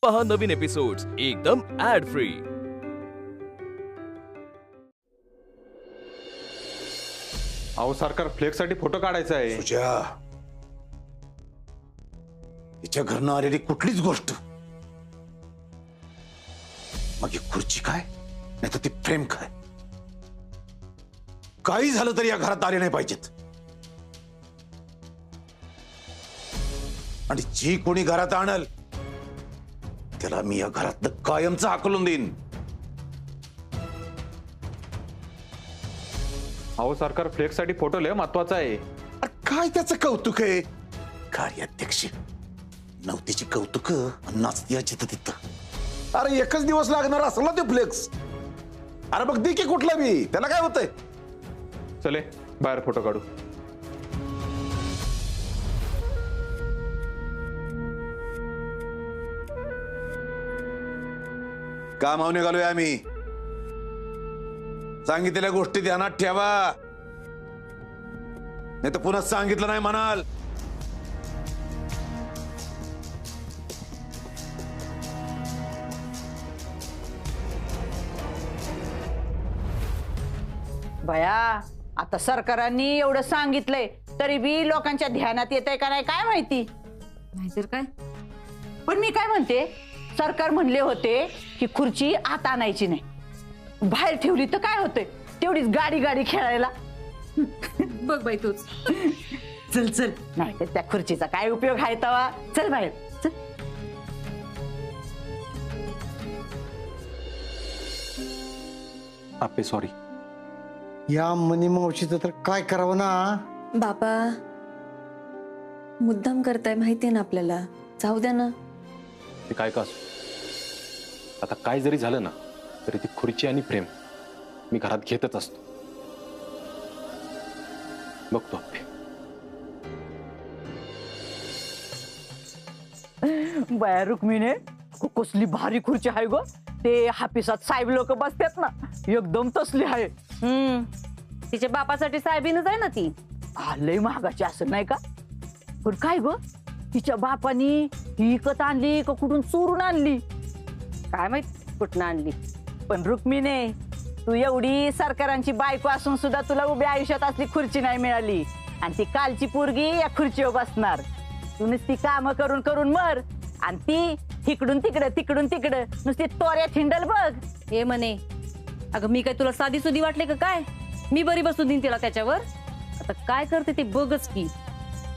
पहा नवीन एपिसोड्स एकदम add free. अहो सरकार फ्लेक्स साठी फोटो काढायचा आहे। सुजा, तिच्या घरनं आलेली कुठलीच गोष्ट, मग ही खुर्ची काय नाही तर ती फ्रेम काय, काही झालं तरी या घरात आले नाही पाहिजेत। आणि जी कोणी घरात आणल त्याला मी या घरात कायमचं हाकलून देईन। अहो सरकार फ्लेक्स साठी फोटो लय महत्वाचा आहे। अरे काय त्याचं कौतुक आहे? कार्याध्यक्ष नव्हतीची कौतुक नाचती जिथं तिथं। अरे एकच दिवस लागणार असला ते फ्लेक्स, अरे बघ दे की कुठला बी, त्याला काय होतंय? चले बाहेर फोटो काढू। कामावर निघालोय आम्ही, सांगितलेल्या गोष्टी ध्यानात ठेवा, नाही तर पुन्हा सांगितलं नाही म्हणाल। बया, आता सरकारांनी एवढं सांगितलंय तरी बी लोकांच्या ध्यानात येतंय का नाही काय माहिती। नाहीतर काय। पण मी काय म्हणते, सरकार म्हणले होते की खुर्ची आत आणायची नाही, बाहेर ठेवली तर काय होतंय, तेवढीच गाडी गाडी खेळायला। बघ बाई तूच। चल चल, नाही तर त्या खुर्चीचा काय उपयोग आहे तवा, चल बाहेर चल। आपे सॉरी। या मनी मावशीचं तर काय करावं ना। बाबा मुद्दाम करताय माहितीये ना आपल्याला, जाऊ द्या ना। ते काय का असो, आता काय जरी झालं ना तरी ती खुर्ची आणि प्रेम मी घरात घेतच असतो। बघतो आपे। बया रुक्मिणी, कसली भारी खुर्ची आहे गो, ते हापिसात साहेब लोक बसतात ना, एकदम तसली आहे। तिच्या बापासाठी साहेबीनच आहे ना ती। लय महागाची असं नाही का? पण काय ग, तिच्या बापानी ही विकत आणली का कुठून चोरून आणली काय माहित कुठनं आणली। पण रुक्मिणी, तू एवढी सरकारांची बायको असून सुद्धा तुला उभ्या आयुष्यात असली खुर्ची नाही मिळाली, आणि ती कालची पोरगी या खुर्चीवर बसणार। तू नुसती कामं करून करून मर, आणि ती इकडून तिकडं नुसती तोऱ्यात हिंडल बघ। हे म्हणे, अगं मी काय तुला साधी सुधी वाटले का काय? मी बरी बसून देईन तिला त्याच्यावर। आता काय करते ते बघच की।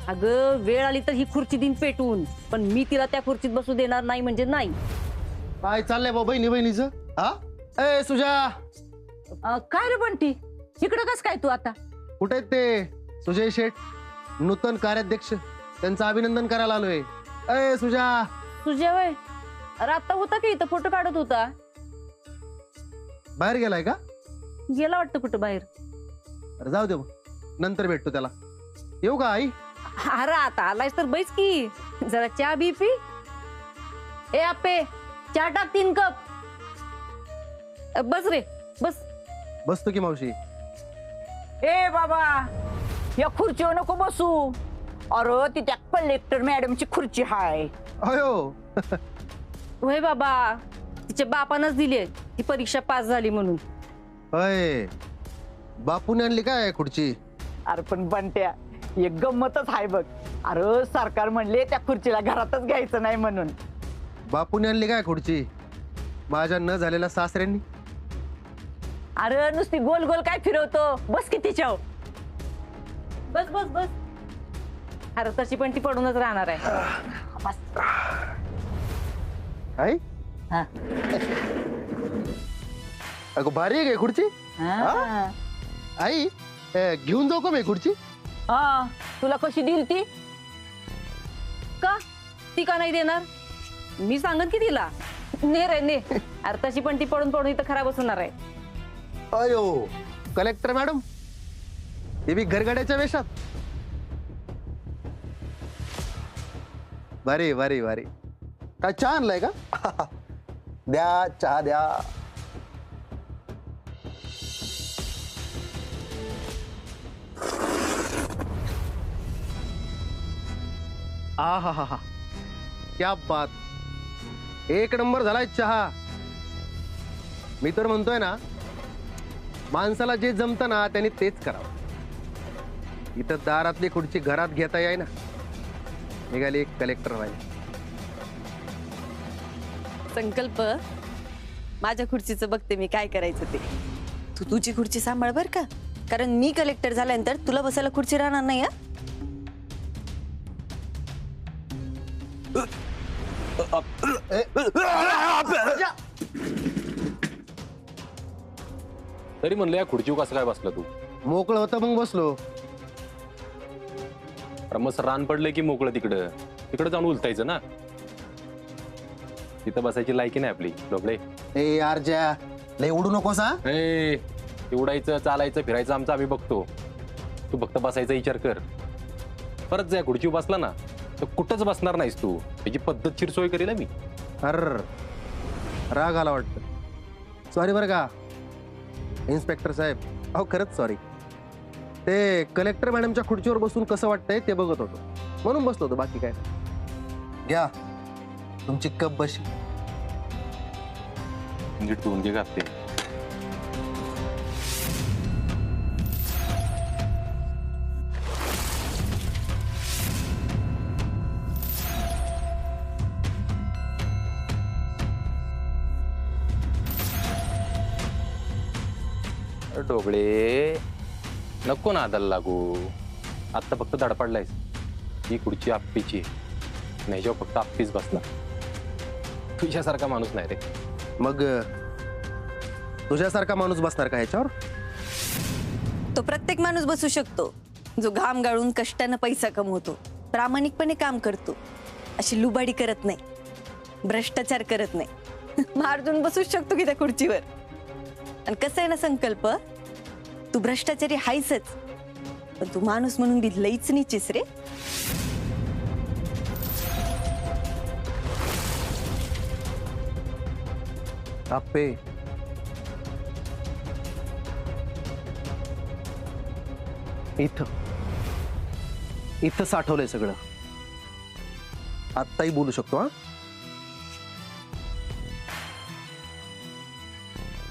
अगं वेळ आली तर ही खुर्ची देईन पेटवून, पण मी तिला त्या खुर्चीत बसू देणार नाही म्हणजे नाही। काय चाललंय बाबा बहिणीचं? हा ए सुजा, काय रे बंटी, इकडं कस काय तू आता? कुठे आहेत ते सुजय शेठ, नूतन कार्याध्यक्ष, त्यांचं अभिनंदन करायला आलोय। ए सुजा, तुझ्या वय अरे आता होता की इथं फोटो काढत होता। बाहेर गेलाय का? गेला वाटतं कुठं बाहेर। अरे जाऊ दे मग, नंतर भेटतो त्याला। येऊ का आई? अरे आता आलायस तर बैस की, जरा चहा बी पी। ए आपे, चहा टाक 3 कप। बस रे बस। बसतो की मावशी। ए बाबा, या खुर्चीवर नको बसू, अरे ती त्या कलेक्टर मॅडमची खुर्ची हाय। अयो होय बाबा, तिच्या बापानच दिली ती परीक्षा पास झाली म्हणून। अय, बापूने आणली काय खुर्ची? अरे पण बंट्या, एक गंमतच आहे बघ। अरे सरकार म्हणले त्या खुर्चीला घरातच घ्यायचं नाही म्हणून। बापूने आणली काय खुर्ची? माझ्या न झालेल्या सासऱ्यांनी। अरे नुसती गोल गोल काय फिरवतो, बस की तिच्यावर। बस बस बस। अरे तशी पण ती पडूनच राहणार आहे। बस। आई हा. अगं भारी आहे काय खुर्ची? हा. आई घेऊन जाऊ का मी खुर्ची? हा, तुला कशी दिली ती? का ती का नाही देणार? मी सांगन की तिला, ने रे ने। अरे तशी पण ती पडून पडून इथं खराब होणार आहे। अयो कलेक्टर मॅडम, ते बी घरगाड्याच्या वेशात। भारी भारी भारी। काय चहा आणलाय का? द्या चहा द्या। आ हा हा हा, क्या बात। एक नंबर झालाय चहा. मी तर म्हणतोय ना, माणसाला जे जमतं ना त्यांनी तेच करावं. इथं दारातली खुर्ची घरात घेता येई ना, निघाली एक कलेक्टर व्हायला. संकल्प, माझ्या खुर्चीचं बघते मी काय करायचं ते. तू तुझी खुर्ची सांभाळ बर का, कारण मी कलेक्टर झाल्यानंतर तुला बसायला खुर्ची राहणार नाही. तरी म्हणलं या खुर्चीवर कसं काय बसला तू? मोकळं होतं मग बसलो. मस्त रान पडलंय की मोकळं तिकडं तिकडं जाऊन उलटायचं ना. तिथं बसायची लायकी नाही आपली डोबळे. ए यार ज्या लय उडू नकोस हा. ए, उडायचं चालायचं फिरायचं आमचं आम्ही बघतो. तू फक्त बसायचा विचार कर. परत जा खुर्चीवर बसला ना तर कुठंच बसणार नाहीस तू. त्याची पद्धतशीर सोय करेल मी. अर राग आला वाटतं. सॉरी बरं का इन्स्पेक्टर साहेब. अहो खरंच सॉरी. ते कलेक्टर मॅडमच्या खुर्चीवर बसून कसं वाटतंय ते बघत होतो म्हणून बसलो होतो, बाकी काय. घ्या तुमची कप बशी. नीट धुवून घे घातले. डोबळे नको ना आदाला लागू. आत्ता फक्त धडपडलायस. ही खुर्ची आप्पीची नाही, जेव्हा फक्त आप्पीच बसणार. तुझ्यासारखा माणूस नाही रे. मग तुझ्यासारखा माणूस बसणार का ह्याच्यावर? तो प्रत्येक माणूस बसू शकतो जो घाम गाळून कष्टानं पैसा कमवतो, प्रामाणिकपणे काम करतो, अशी लुबाडी करत नाही, भ्रष्टाचार करत नाही. मार्जून बसूच शकतो की त्या खुर्चीवर. आणि कसं आहे ना संकल्प, तू भ्रष्टाचारी हायसच, पण तू माणूस म्हणून बी लईच नीचेस रे. आप्पे इथं साठवलंय सगळं. आत्ताही बोलू शकतो हा.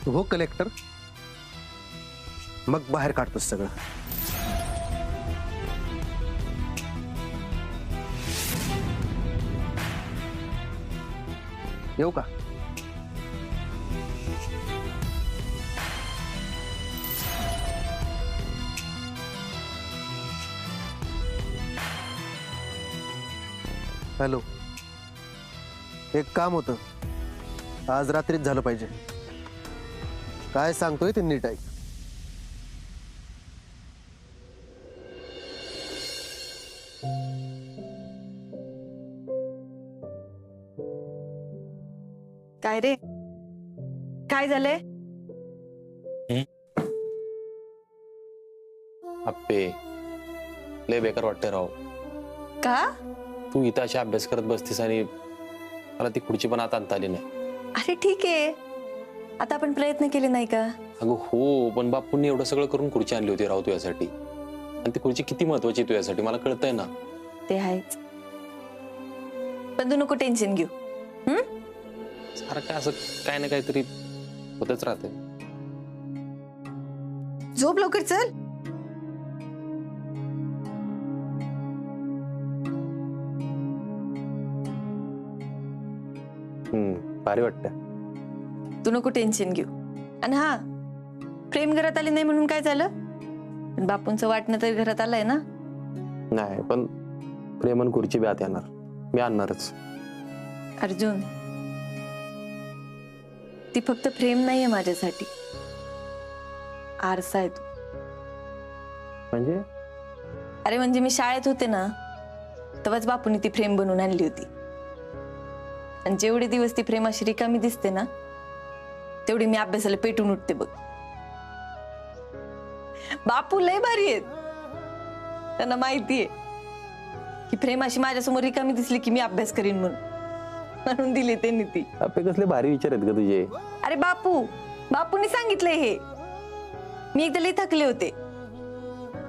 हो कलेक्टर, मग बाहेर काढतोस सगळं. येऊ का? हॅलो, एक काम होतं, आज रात्रीच झालं पाहिजे. काय सांगतोय ते नीट ऐक. काय रे, काय झालंय? आप्पे लय बेकार वाटतंय राव. का? तू इथं अशी अभ्यास करत बसतीस आणि मला ती खुर्ची पण आता आणता आली नाही. अरे ठीक आहे, आता आपण प्रयत्न केले नाही का? अगं हो, पण बापूंनी एवढं सगळं करून खुर्ची आणली होती राव तुझ्यासाठी. आणि ती खुर्ची किती महत्वाची तुझ्यासाठी मला कळतंय ना. ते आहेच, पण तू नको टेन्शन घेऊ. सारखं असं काय ना काहीतरी होतच राहते. झोप लवकर, चल. भारी वाटतं. तू नको टेन्शन घेऊ. आणि हा, प्रेम घरात आली नाही म्हणून काय झालं? पण बापूंचं वाटणं तरी घरात आलंय ना. नाही, पण प्रेमन खुर्ची बी आत येणार. मी आणणारच. अर्जुन, ती फक्त प्रेम नाहीये माझ्यासाठी, आरसा आहे तू. म्हणजे? अरे म्हणजे मी शाळेत होते ना, तेव्हाच बापूंनी ती फ्रेम बनवून आणली होती. आणि जेवढे दिवस ती फ्रेम अशी रिकामी दिसते ना, तेवढी मी अभ्यासाला पेटून उठते बघ. बापू लय भारी आहेत, त्यांना माहितीये की फ्रेम अशी माझ्यासमोर रिकामी दिसली की मी अभ्यास करीन म्हणून दिली त्यांनी ती. आपले कसले भारी विचार आहेत का तुझे. अरे बापूंनी सांगितलंय हे. मी एकदा लई थकले होते,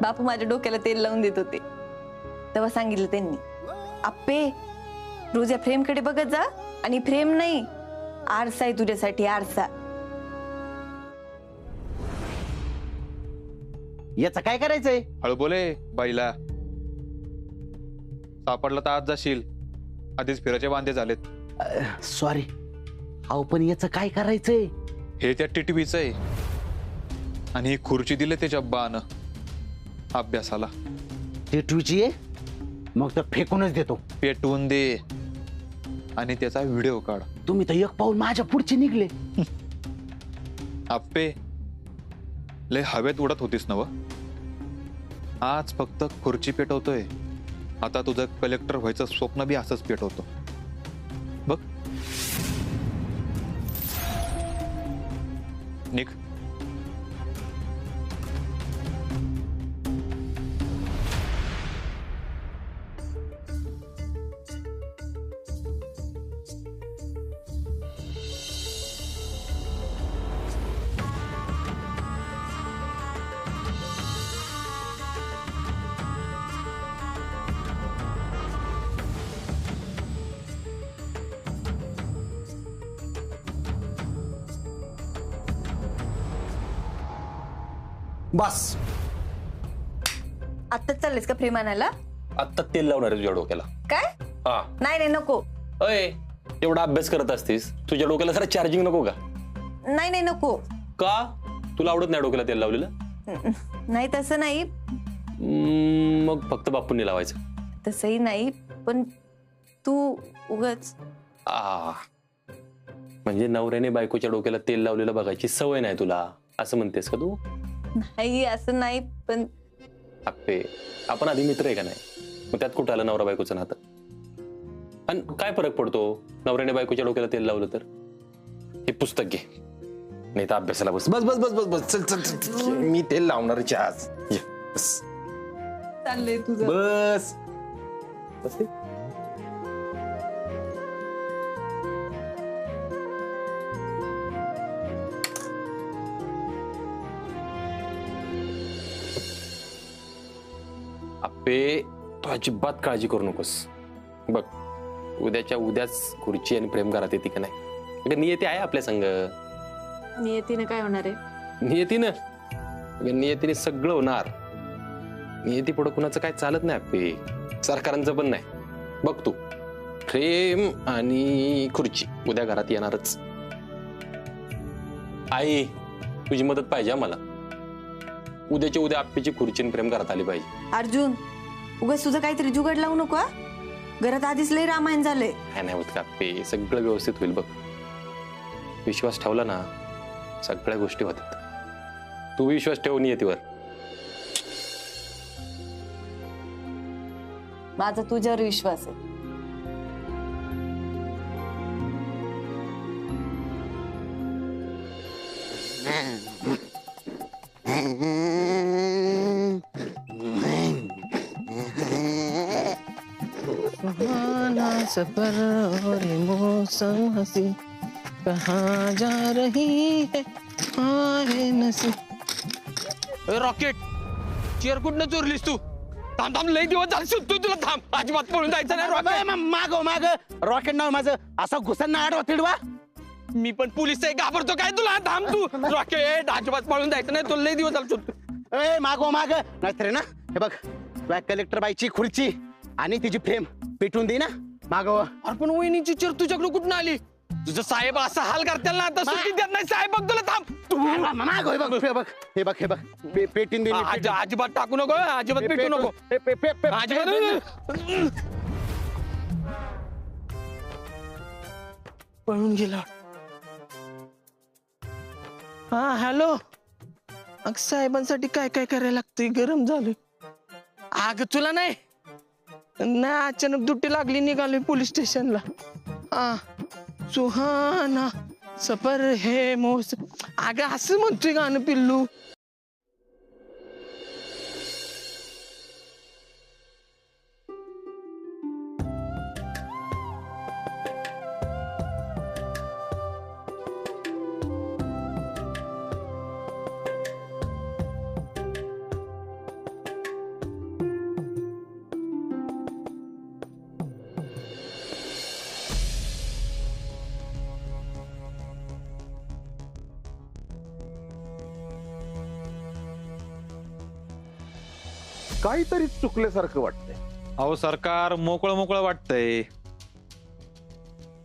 बापू माझ्या डोक्याला तेल लावून देत होते, तेव्हा सांगितलं त्यांनी, आप्पे रोज या फ्रेम कडे बघत जा आणि फ्रेम नाही, आरसा आहे तुझ्यासाठी, आरसा. याचं काय करायचंय? हळू बोले बाईला. सापडला तर आज जाशील, आधीच फिराचे वांदे झालेत. सॉरी. अहो पण याचं काय करायचंय? हे त्या टिटवीच आहे आणि ही खुर्ची दिली त्याच्या बानं अभ्यासाला. टिटवीची आहे? मग तर फेकूनच देतो. पेटवून दे आणि त्याचा व्हिडिओ काढ. तुम्ही तर एक पाऊल माझ्या पुढचे निघले. आप्पे लय हवेत उडत होतीस नव. आज फक्त खुर्ची पेटवतोय, आता तुझं कलेक्टर व्हायचं स्वप्न बी असंच पेटवतो बघ. निघ. बस. आत्ताच चाललेस का फ्रेम आणायला? आत्ता तेल लावणार आहे तुझ्या डोक्याला. काय? हा. नाही नाही नको. अय, एवढा अभ्यास करत असतीस, तुझ्या डोक्याला जरा चार्जिंग नको का? नाही नाही नको. का? तुला आवडत नाही डोक्याला तेल लावलेलं? नाही तसं नाही. मग फक्त बापूंनी लावायचं. तसंही नाही, पण तू उगाच. म्हणजे नवऱ्याने बायकोच्या डोक्याला तेल लावलेलं बघायची सवय नाही तुला, असं म्हणतेस का तू? नाही असं नाही, पण अप्पे, आपण आधी मित्र आहे का नाही? मग त्यात कुठं आलं नवरा बायकोचं नातं? आणि काय फरक पडतो नवऱ्याने बायकोच्या डोक्याला तेल लावलं तर? हे पुस्तक घे, नाही तर अभ्यासाला बस. बस बस बस बस बस. चल चल चल, मी तेल लावणार आज. ये, बस चाललंय तुझं. बस बस. अप्पे, तू अजिबात काळजी करू नकोस. बघ, उद्याच्या उद्याच खुर्ची आणि प्रेम घरात येते का नाही? नियती आहे आपल्या संग. नियतीनं काय होणार आहे? नियतीने सगळं होणार. नियती पुढे कुणाचं काय चालत नाही अप्पे, सरकारांचं पण नाही. बघ तू, प्रेम आणि खुर्ची उद्या घरात येणारच. आई, तुझी मदत पाहिजे मला. उद्याच्या उद्या आप्पीची खुर्ची आणि प्रेम घरात आली पाहिजे. अर्जुन, उगाच तुझं काहीतरी जुगाड लावू नको. घरात आधीच लय रामायण झालंय. काय नाही होत का अप्पे, सगळं व्यवस्थित होईल बघ. विश्वास ठेवला ना, सगळ्या गोष्टी होतात. तू विश्वास ठेव नियतीवर. माझा तुझ्यावर विश्वास आहे. सफर और ये मौसम हंसी कहाँ जा रही है हाय नसीब. रॉकेट, चेअर कुठनं चोरलीस तू? थांब थांब, लई दिवस झाले सुटतो तुला. थांब, अजिबात पळून जायचं नाही. रॉकेट माग रॉकेट नाव माझं. असं घुसांना आडवा तिडवा. मी पण पोलीस आहे, घाबरतो काय तुला? थांब तू. रॉकेट, अजिबात पळून जायचं नाही. तुला लई दिवस झाले सुटतो. मागो माग नाहीतर ना, हे बघ, तुझ्या कलेक्टर बाईची खुर्ची आणि तिची फ्रेम पेटून दे ना. मागव. अरे पण वहिनीची चेअर तुझ्याकडे कुठून आली? तुझं साहेब असा हाल करतील ना, आता सुट्टी देत नाही साहेब. बघ तुला. थांब तू. मागो. हे बघ हे बघ हे बघ हे बघ. पेटीन दे. अजिबात टाकू नको, अजिबात पेटू नको. अजिबात पळून गेला. हा हॅलो. अग साहेबांसाठी काय काय करायला लागतंय? गरम झालं. अग तुला नाही अचानक दुट्टी लागली, निघालोय पोलीस स्टेशनला. हा, सुहाना सफर हे मौसम. अगं असं म्हणतोय गाणं पिल्लू. काहीतरी चुकल्यासारखं वाटतंय. अहो सरकार मोकळं मोकळं वाटतंय.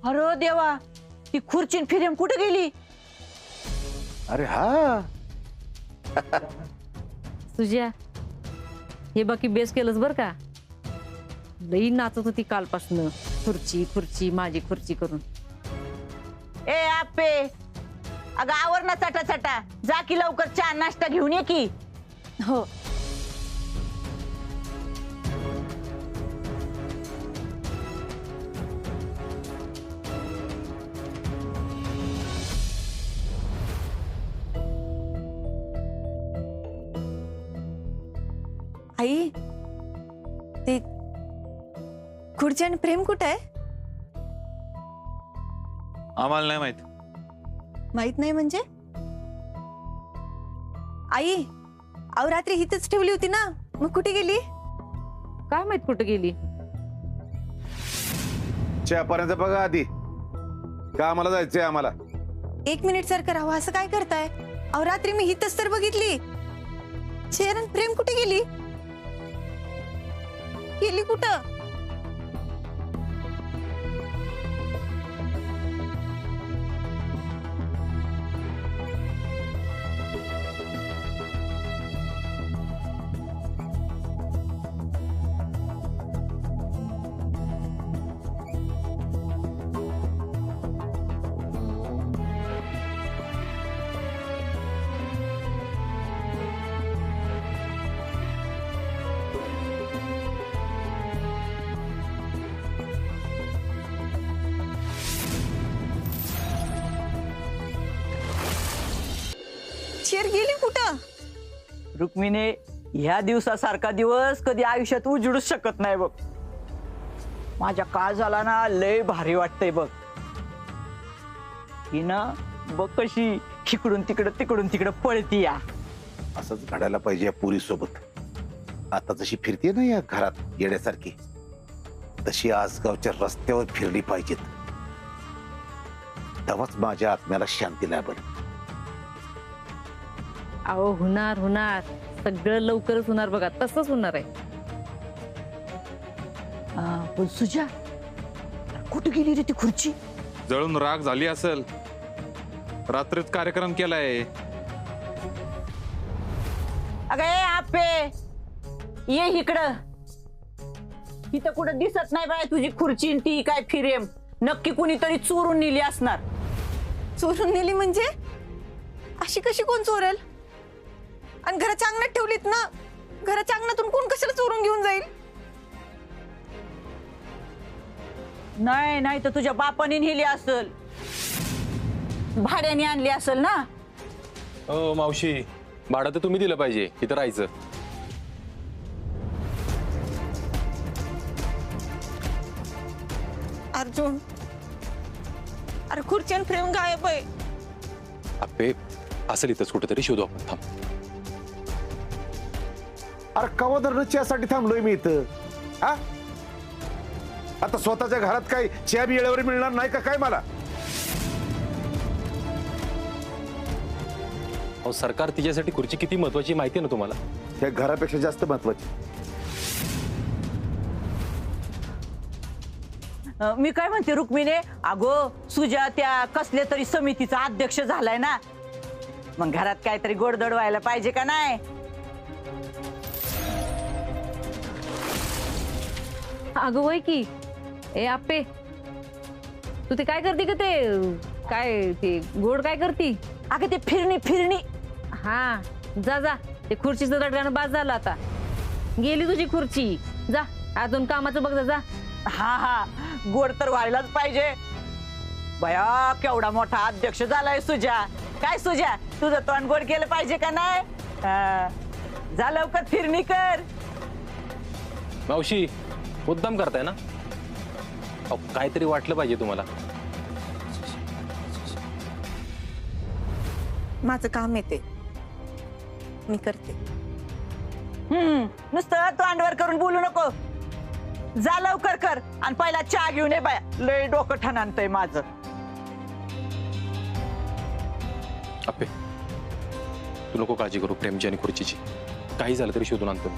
अरे देवा, ती खुर्ची फिरेम कुठे गेली? अरे हा, तुझ्या हे बाकी बेस केलंच बर का. लई नाचत होती कालपासनं, खुर्ची खुर्ची माझी खुर्ची करून. ए आपे, अगं आवर ना चटा चटा, जा की लवकर चहा नाश्ता घेऊन ये की. हो. आई, ते खुर्ची आणि प्रेम कुठे आहे? आम्हाला नाही माहित. माहित नाही म्हणजे? आई, अहो रात्री हिथच ठेवली होती ना, मग कुठे गेली? काय माहित कुठे गेली. चहापर्यंत बघा आधी, कामाला जायचंय आम्हाला. 1 मिनिट सरकार, अहो असं काय करताय? अहो रात्री मी हिथच तर बघितली. चेअर आणि प्रेम कुठे गेली? गेली कुठं? चेअर गेली कुठं? रुक्मिणी, ह्या दिवसासारखा दिवस कधी आयुष्यात उजडूच शकत नाही बघ. माझ्या काळजाला ना लय भारी वाटतंय बघ. ही ना बघ कशी इकडून तिकडं पळती या. असंच घडायला पाहिजे या पुरी सोबत. आता जशी फिरते ना या घरात येण्यासारखी, तशी आसगावच्या रस्त्यावर फिरली पाहिजेत. तेव्हाच माझ्या आत्म्याला शांती लाभेल. अहो होणार होणार, सगळं लवकरच होणार बघा. तसंच होणार आहे. पण सुजा, कुठे गेली रे ती खुर्ची? जळून राग झाली असेल. रात्रीत कार्यक्रम केलाय. अगं ए आपे, ये इकडं. इथं कुठं दिसत नाही बाय तुझी खुर्ची आणि ती काय फिरेम. नक्की कुणीतरी चोरून नेली असणार. चोरून नेली म्हणजे? अशी कशी कोण चोरेल? आणि घराच्या अंगणात ठेवलीत ना, घराच्या अंगणातून कोण कशाला चोरून घेऊन जाईल? नाही तर तुझ्या बापाने नेली असेल, भाड्याने आणली असेल ना. हो मावशी, भाडं तर तुम्ही दिलं पाहिजे इथं राहायचं. अर्जुन, अरे खुर्ची आणि फ्रेम गायब आहे. आपे असेल इथंच कुठेतरी, शोधू आपण. थांब. अरे कवा धरणं चहासाठी थांबलोय मी इथं. हा, आता स्वतःच्या घरात काय चहा बी वेळेवर मिळणार नाही का काय मला? अहो सरकार, तिच्यासाठी खुर्ची किती महत्वाची माहिती आहे ना तुम्हाला? या घरापेक्षा जास्त महत्वाची. मी काय म्हणते रुक्मिणी, अगो सुजा त्या कसल्या तरी समितीचा अध्यक्ष झालाय ना, मग घरात काहीतरी गोडधोड व्हायला पाहिजे का नाही? अगं वय की. ए आपे, तू ते काय करते का? ते काय ते गोड काय करती? अगं ते फिरणी. हा, जा ते खुर्चीचं रडगाणं बाद झालं आता. गेली तुझी खुर्ची. जा अजून कामाचं बघ जा. हा, गोड तर व्हायलाच पाहिजे. बया केवढा मोठा अध्यक्ष झालाय सुजा. काय सुजा, तुझं तोंड गोड केलं पाहिजे का नाही? जा लवकर फिरणी कर. मावशी, मुद्दाम करताय ना? अहो काहीतरी वाटलं पाहिजे तुम्हाला. माझं काम येते, मी करते. नुसतं तोंडवर करून बोलू नको. जा लवकर कर आणि पहिला चहा घेऊन ये बाया. लय डोकं ठणानतंय माझं. आपे, तू नको काळजी करू प्रेमची आणि खुर्चीची. काही झालं तरी शोधून आणतो.